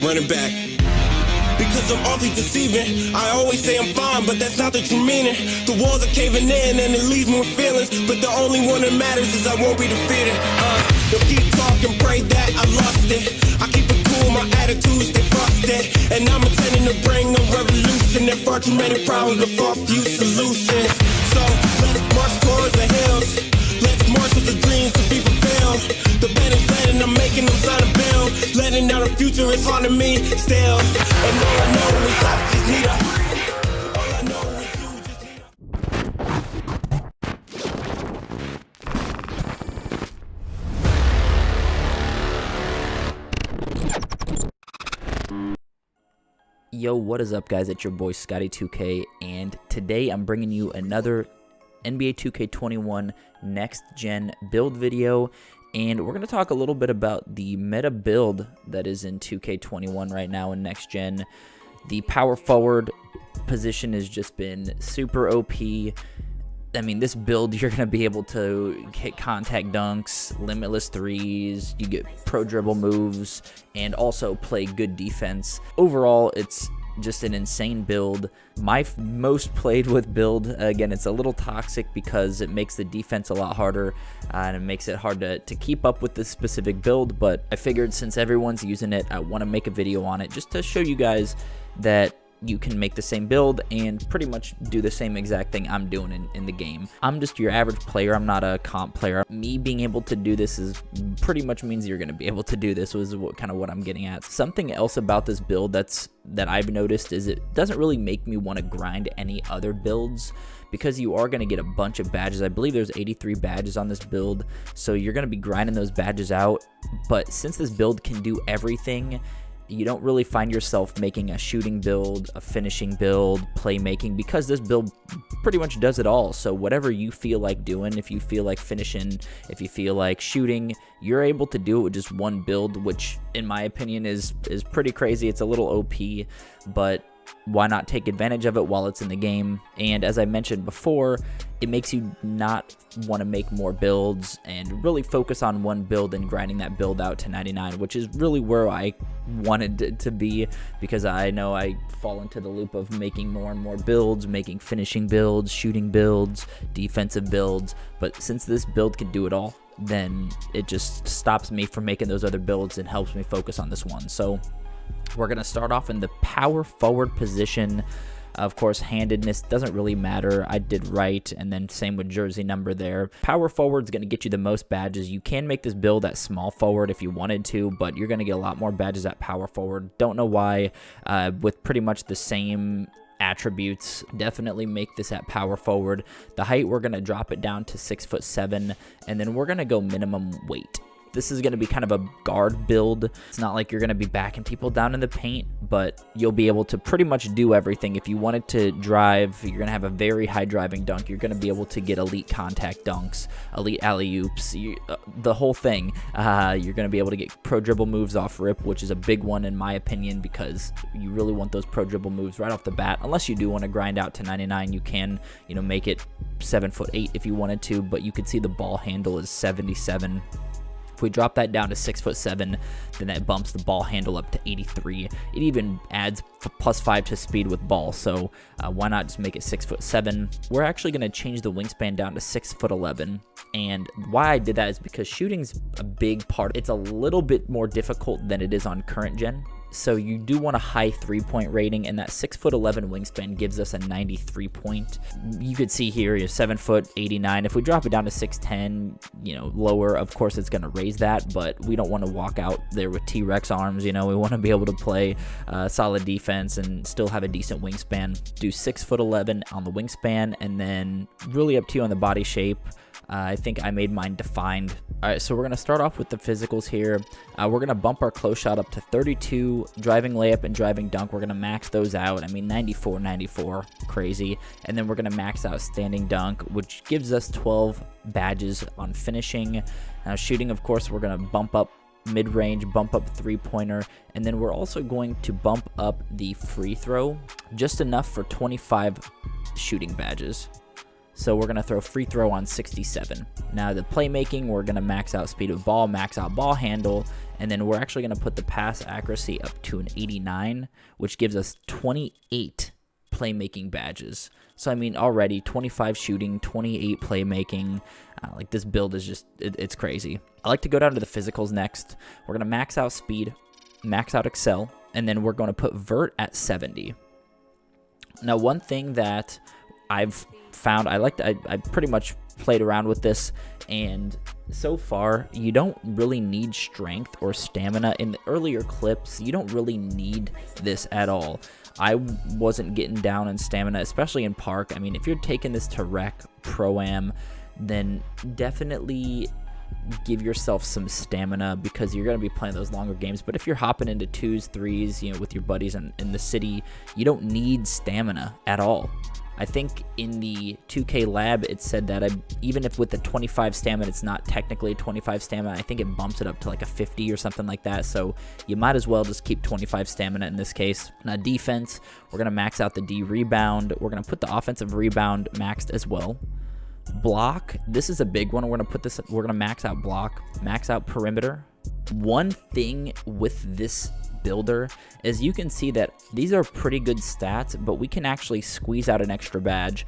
Running back. Because I'm awfully deceiving. I always say I'm fine, but that's not the true meaning. The walls are caving in and it leaves me with feelings. But the only one that matters is I won't be defeated. They'll keep talking, pray that I lost it. I keep it cool, my attitude stay frosted. And I'm intending to bring a revolution. There far too many problems with far few solutions. So let's march towards the hills. Let's march with the dreams to be fulfilled. The band is letting, I'm making them sign a bill. Letting down the future is haunting me still. And all I know is I just need a. All I know is you just need a. Yo, what is up, guys? It's your boy Scotty2K, and today I'm bringing you another NBA 2K21 next gen build video, and we're going to talk a little bit about the meta build that is in 2K21 right now in next gen. The power forward position has just been super OP. I mean, this build, you're going to be able to hit contact dunks, limitless 3's, you get pro dribble moves, and also play good defense. Overall, it's just an insane build. My most played with build, again, it's a little toxic because it makes the defense a lot harder, and it makes it hard to keep up with this specific build, but I figured since everyone's using it, I want to make a video on it just to show you guys that you can make the same build and pretty much do the same exact thing I'm doing in the game. I'm just your average player. I'm not a comp player. Me being able to do this is pretty much means you're going to be able to do this, was kind of what I'm getting at. Something else about this build that I've noticed is it doesn't really make me want to grind any other builds, because you are going to get a bunch of badges. I believe there's 83 badges on this build, so you're going to be grinding those badges out. But since this build can do everything, you don't really find yourself making a shooting build, a finishing build, playmaking, because this build pretty much does it all. So whatever you feel like doing, if you feel like finishing, if you feel like shooting, you're able to do it with just one build, which in my opinion is pretty crazy. It's a little OP, but why not take advantage of it while it's in the game? And as I mentioned before, it makes you not want to make more builds and really focus on one build and grinding that build out to 99, which is really where I wanted it to be, because I know I fall into the loop of making more and more builds, making finishing builds, shooting builds, defensive builds. But since this build can do it all, then it just stops me from making those other builds and helps me focus on this one. So we're going to start off in the power forward position. Of course, handedness doesn't really matter. I did right, and then same with jersey number there. Power forward is going to get you the most badges. You can make this build at small forward if you wanted to, but you're going to get a lot more badges at power forward. Don't know why, with pretty much the same attributes. Definitely make this at power forward. The height, we're going to drop it down to 6'7", and then we're going to go minimum weight. This is going to be kind of a guard build. It's not like you're going to be backing people down in the paint, but you'll be able to pretty much do everything. If you wanted to drive, you're going to have a very high driving dunk. You're going to be able to get elite contact dunks, elite alley-oops, the whole thing. You're going to be able to get pro dribble moves off rip, which is a big one in my opinion, because you really want those pro dribble moves right off the bat. Unless you do want to grind out to 99, you can, make it 7'8" if you wanted to, but you could see the ball handle is 77. If we drop that down to 6'7", then that bumps the ball handle up to 83. It even adds +5 to speed with ball, so why not just make it 6'7"? We're actually going to change the wingspan down to 6'11", and why I did that is because shooting's a big part. It's a little bit more difficult than it is on current gen. So you do want a high 3-point rating, and that 6'11" wingspan gives us a 93 point. You could see here, you're 7'89". If we drop it down to 6'10", lower, of course it's going to raise that, but we don't want to walk out there with T-Rex arms. We want to be able to play solid defense and still have a decent wingspan. Do 6'11" on the wingspan, and then really up to you on the body shape. I think I made mine defined. All right, so we're going to start off with the physicals here. We're going to bump our close shot up to 32, driving layup and driving dunk. We're going to max those out. I mean, 94, crazy. And then we're going to max out standing dunk, which gives us 12 badges on finishing. Now, shooting, of course, we're going to bump up mid-range, bump up three-pointer, and then we're also going to bump up the free throw just enough for 25 shooting badges. So we're going to throw free throw on 67. Now the playmaking, we're going to max out speed of ball, max out ball handle, and then we're actually going to put the pass accuracy up to an 89, which gives us 28 playmaking badges. So I mean, already 25 shooting, 28 playmaking. Like, this build is just, it's crazy. I like to go down to the physicals next. We're going to max out speed, max out excel, and then we're going to put vert at 70. Now, one thing that I've found, I pretty much played around with this, and so far you don't really need strength or stamina. In the earlier clips, you don't really need this at all. I wasn't getting down in stamina, especially in park. I mean, if you're taking this to rec, pro-am, then definitely give yourself some stamina, because you're going to be playing those longer games. But if you're hopping into 2's, 3's, you know, with your buddies in the city, you don't need stamina at all. I think in the 2K lab, it said that even if with the 25 stamina, it's not technically 25 stamina, I think it bumps it up to like a 50 or something like that. So you might as well just keep 25 stamina in this case. Now defense, we're going to max out the D rebound. We're going to put the offensive rebound maxed as well. Block, this is a big one. We're going to max out block, max out perimeter. One thing with this builder is you can see that these are pretty good stats, but we can actually squeeze out an extra badge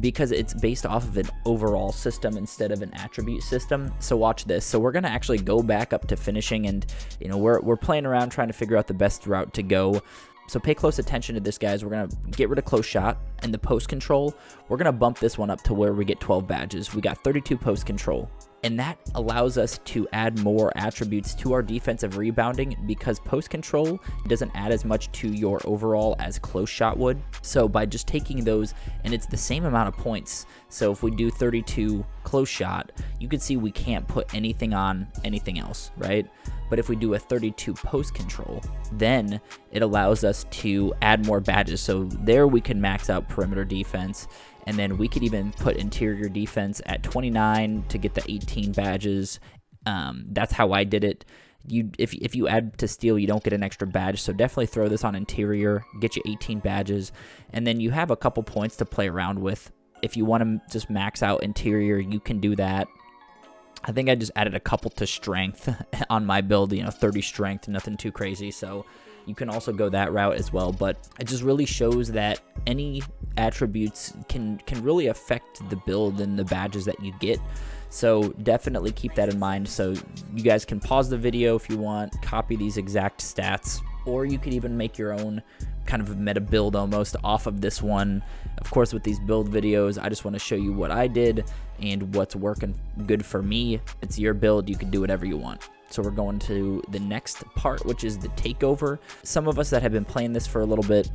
because it's based off of an overall system instead of an attribute system. So watch this. So we're going to actually go back up to finishing, and you know, we're playing around trying to figure out the best route to go. So pay close attention to this, guys. We're going to get rid of close shot, and the post control, we're going to bump this one up to where we get 12 badges. We got 32 post control, and that allows us to add more attributes to our defensive rebounding, because post control doesn't add as much to your overall as close shot would. So by just taking those, and it's the same amount of points. So if we do 32 close shot, you can see we can't put anything on anything else, right? But if we do a 32 post control, then it allows us to add more badges. So there we can max out perimeter defense, and then we could even put interior defense at 29 to get the 18 badges. That's how I did it. If you add to steal, you don't get an extra badge. So definitely throw this on interior, get you 18 badges, and then you have a couple points to play around with. If you want to just max out interior, you can do that. I think I just added a couple to strength on my build, you know, 30 strength, nothing too crazy. So you can also go that route as well. But it just really shows that any attributes can really affect the build and the badges that you get. So definitely keep that in mind. So you guys can pause the video if you want, copy these exact stats, or you could even make your own kind of meta build almost off of this one. Of course, with these build videos, I just want to show you what I did and what's working good for me. It's your build. You can do whatever you want. So we're going to the next part, which is the takeover. Some of us that have been playing this for a little bit,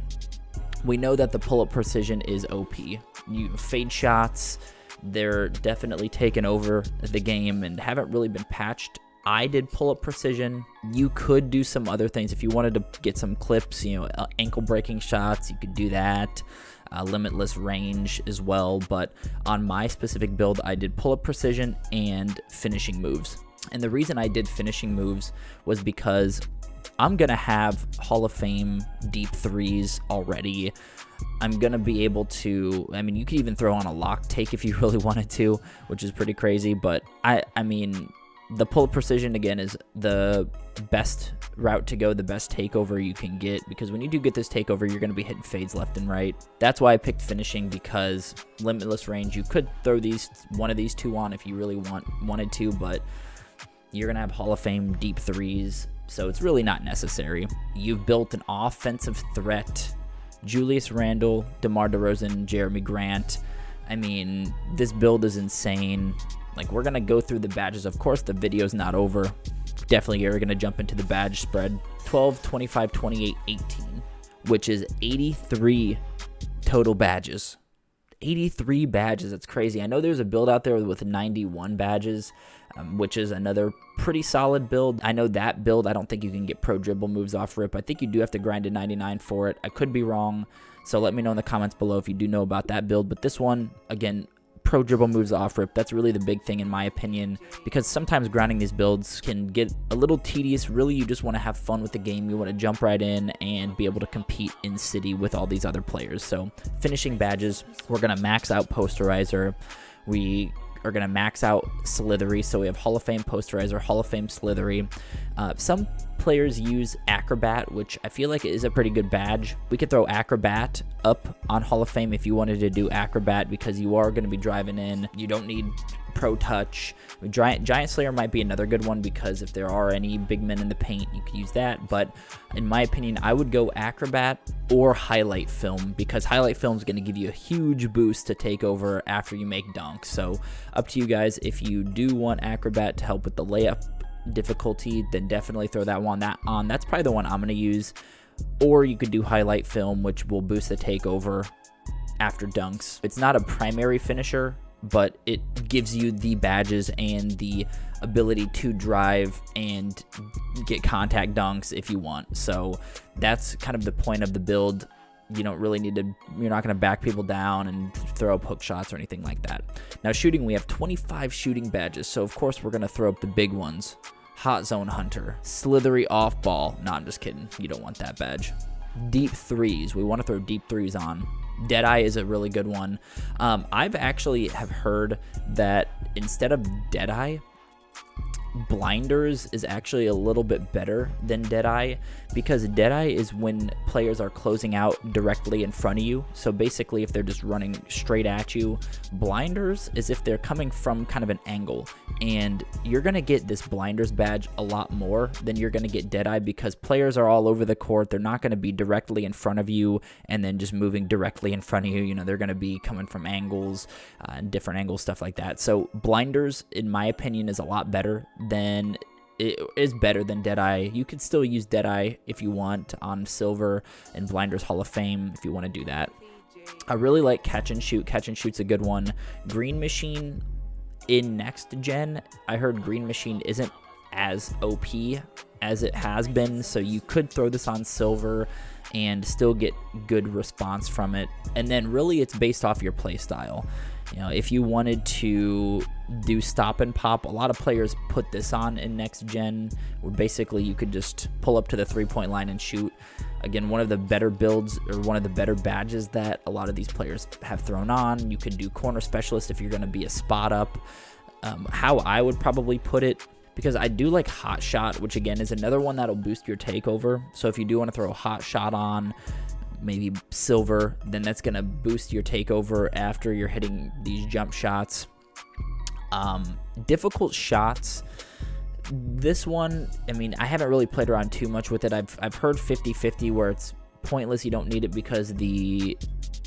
we know that the pull-up precision is OP. You fade shots, they're definitely taken over the game and haven't really been patched. I did pull-up precision. You could do some other things if you wanted to get some clips, you know, ankle breaking shots, you could do that. Limitless range as well, but on my specific build, I did pull-up precision and finishing moves. And the reason I did finishing moves was because I'm gonna have Hall of Fame deep threes already. I'm gonna be able to, I mean, you could even throw on a lock take if you really wanted to, which is pretty crazy, but I mean, the pull-up precision, again, is the best route to go, the best takeover you can get, because when you do get this takeover, you're going to be hitting fades left and right. That's why I picked finishing, because limitless range, you could throw one of these two on if you really wanted to, but you're going to have Hall of Fame deep threes, so it's really not necessary. You've built an offensive threat. Julius Randle, DeMar DeRozan, Jeremy Grant. I mean, this build is insane. Like, we're going to go through the badges. Of course, the video's not over. Definitely, you're going to jump into the badge spread. 12, 25, 28, 18, which is 83 total badges. 83 badges. That's crazy. I know there's a build out there with 91 badges, which is another pretty solid build. I know that build, I don't think you can get Pro Dribble moves off rip. I think you do have to grind to 99 for it. I could be wrong. So let me know in the comments below if you do know about that build. But this one, again, Pro Dribble moves off rip. That's really the big thing in my opinion, because sometimes grinding these builds can get a little tedious. Really, you just want to have fun with the game. You want to jump right in and be able to compete in City with all these other players. So finishing badges, we're going to max out Posterizer. We are going to max out Slithery. So we have Hall of Fame Posterizer, Hall of Fame Slithery. Some players use Acrobat, which I feel like is a pretty good badge. We could throw Acrobat up on Hall of Fame if you wanted to do Acrobat, because you are going to be driving in. You don't need Pro Touch. Giant Slayer might be another good one, because if there are any big men in the paint, you could use that. But in my opinion, I would go Acrobat or Highlight Film, because Highlight Film is going to give you a huge boost to take over after you make dunks. So up to you guys. If you do want Acrobat to help with the layup difficulty, then definitely throw that one on. That's probably the one I'm going to use. Or you could do Highlight Film, which will boost the takeover after dunks. It's not a primary finisher, but it gives you the badges and the ability to drive and get contact dunks if you want. So that's kind of the point of the build. You don't really need to, you're not going to back people down and throw up hook shots or anything like that. Now shooting, we have 25 shooting badges. So of course we're going to throw up the big ones. Hot Zone Hunter, Slithery Off Ball. No, I'm just kidding. You don't want that badge. Deep threes. We want to throw deep threes on. Deadeye is a really good one. I've actually have heard that instead of Deadeye, Blinders is actually a little bit better than Deadeye, because Deadeye is when players are closing out directly in front of you. So basically if they're just running straight at you. Blinders is if they're coming from kind of an angle, and you're going to get this Blinders badge a lot more than you're going to get Deadeye, because players are all over the court. They're not going to be directly in front of you and then just moving directly in front of you. You know, they're going to be coming from angles, different angles, stuff like that. So Blinders, in my opinion, is a lot better than it is better than Deadeye. You could still use Deadeye if you want on Silver and Blinders Hall of Fame if you want to do that. I really like Catch and Shoot. Catch and Shoot's a good one. Green Machine in next gen, I heard Green Machine isn't as OP as it has been, so you could throw this on Silver and still get good response from it. And then really it's based off your play style. You know, if you wanted to do stop and pop, a lot of players put this on in next gen, where basically you could just pull up to the 3-point line and shoot. Again, one of the better builds, or one of the better badges that a lot of these players have thrown on. You could do corner specialist if you're going to be a spot up. How I would probably put it, because I do like Hot Shot, which again is another one that'll boost your takeover. So if you do want to throw Hot Shot on, maybe Silver, then that's going to boost your takeover after you're hitting these jump shots. Difficult shots. This one, I mean, I haven't really played around too much with it. I've heard 50-50 where it's pointless. You don't need it because the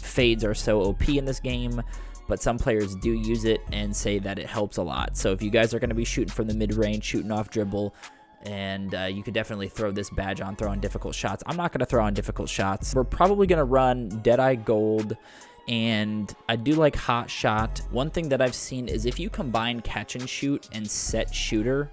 fades are so OP in this game, but some players do use it and say that it helps a lot. So if you guys are going to be shooting from the mid-range, shooting off dribble, and you could definitely throw this badge on, throw on difficult shots. I'm not going to throw on difficult shots. We're probably going to run Deadeye Gold, and I do like Hot Shot. One thing that I've seen is if you combine Catch and Shoot and Set Shooter,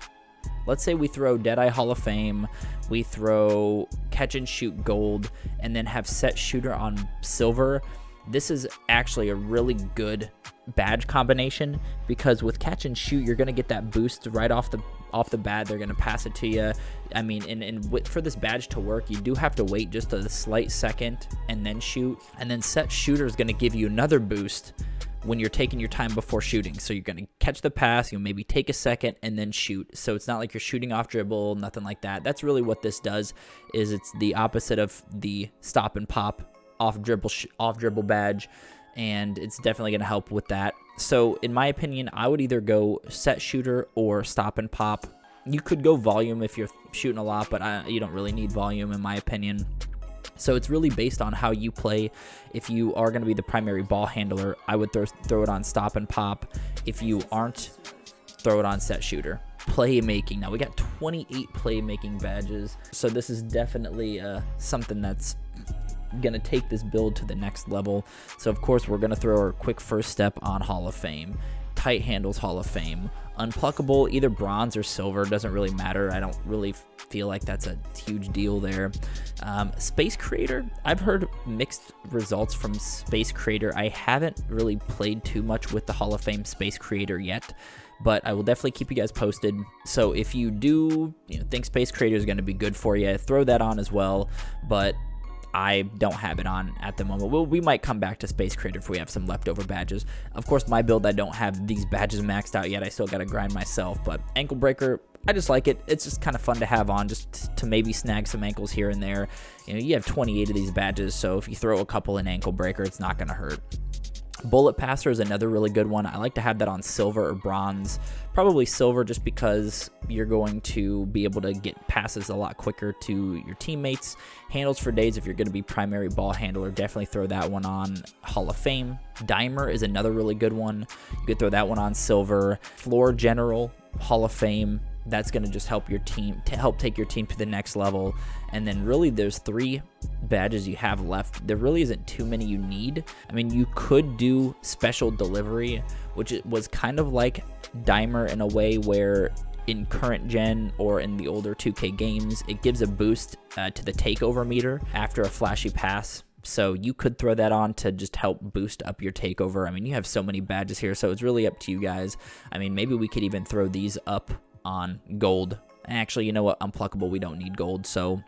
let's say we throw Deadeye Hall of Fame, we throw Catch and Shoot Gold, and then have Set Shooter on Silver. This is actually a really good badge combination, because with Catch and Shoot, you're going to get that boost right off the bat. They're going to pass it to you. I mean, and for this badge to work, you do have to wait just a slight second and then shoot. And then Set Shooter is going to give you another boost when you're taking your time before shooting. So you're going to catch the pass, you'll maybe take a second and then shoot. So it's not like you're shooting off dribble, nothing like that. That's really what this does, is it's the opposite of the stop and pop off dribble badge, and it's definitely going to help with that. So in my opinion, I would either go Set Shooter or stop and pop. You could go volume if you're shooting a lot, but you don't really need volume in my opinion. So it's really based on how you play. If you are going to be the primary ball handler, I would throw it on stop and pop. If you aren't, throw it on Set Shooter. Playmaking. Now we got 28 playmaking badges, so this is definitely something that's gonna take this build to the next level. So of course we're gonna throw our quick first step on Hall of Fame. tight handles Hall of Fame. Unpluckable, either bronze or silver, doesn't really matter. I don't really feel like that's a huge deal there. Space Creator, I've heard mixed results from Space Creator. I haven't really played too much with the Hall of Fame Space Creator yet, but I will definitely keep you guys posted. So if you do think Space Creator is going to be good for you, throw that on as well, but I don't have it on at the moment. We might come back to Space Creator if we have some leftover badges. Of course, my build, I don't have these badges maxed out yet. I still got to grind myself, but Ankle Breaker, I just like it. It's just kind of fun to have on, just to maybe snag some ankles here and there. You have 28 of these badges, so if you throw a couple in Ankle Breaker, it's not going to hurt. Bullet Passer is another really good one. I like to have that on silver or bronze. Probably silver, just because you're going to be able to get passes a lot quicker to your teammates. Handles for days, if you're going to be primary ball handler, definitely throw that one on Hall of Fame. Dimer is another really good one. You could throw that one on silver. Floor General, Hall of Fame. That's going to just help your team, to help take your team to the next level. And then really there's 3 badges you have left. There really isn't too many you need. I mean, you could do Special Delivery, which was kind of like Dimer in a way, where in current gen or in the older 2K games, it gives a boost to the takeover meter after a flashy pass. So you could throw that on to just help boost up your takeover. I mean, you have so many badges here, so it's really up to you guys. I mean, maybe we could even throw these up on gold. Actually, you know what? Unpluckable, we don't need gold, so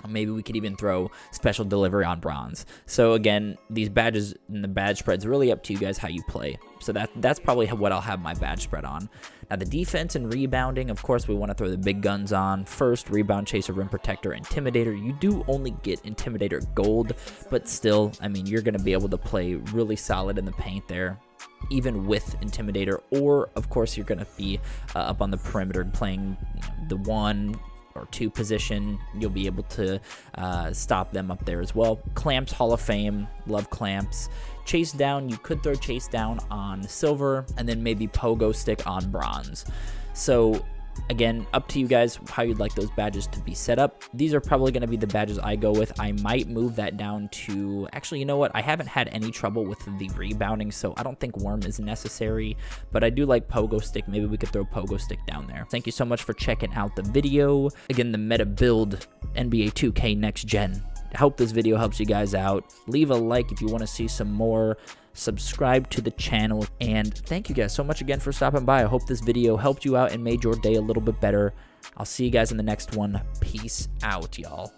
maybe we could even throw Special Delivery on bronze. So again, these badges and the badge spread's really up to you guys how you play. So that's probably what I'll have my badge spread on. Now the defense and rebounding, of course, we want to throw the big guns on. First, Rebound Chaser, Rim Protector, Intimidator. You do only get Intimidator gold, but still, I mean, you're going to be able to play really solid in the paint there, even with Intimidator. Or of course, you're going to be up on the perimeter playing the 1 or 2 position. You'll be able to stop them up there as well. Clamps, Hall of Fame, love clamps. Chase down, you could throw chase down on silver, and then maybe pogo stick on bronze. So again, up to you guys how you'd like those badges to be set up. These are probably going to be the badges I go with. I might move that down to, actually, you know what? I haven't had any trouble with the rebounding, so I don't think worm is necessary, but I do like pogo stick. Maybe we could throw pogo stick down there. Thank you so much for checking out the video. Again, the meta build NBA 2K next gen. I hope this video helps you guys out. Leave a like if you want to see some more. Subscribe to the channel, and thank you guys so much again for stopping by. I hope this video helped you out and made your day a little bit better. I'll see you guys in the next one. Peace out, y'all.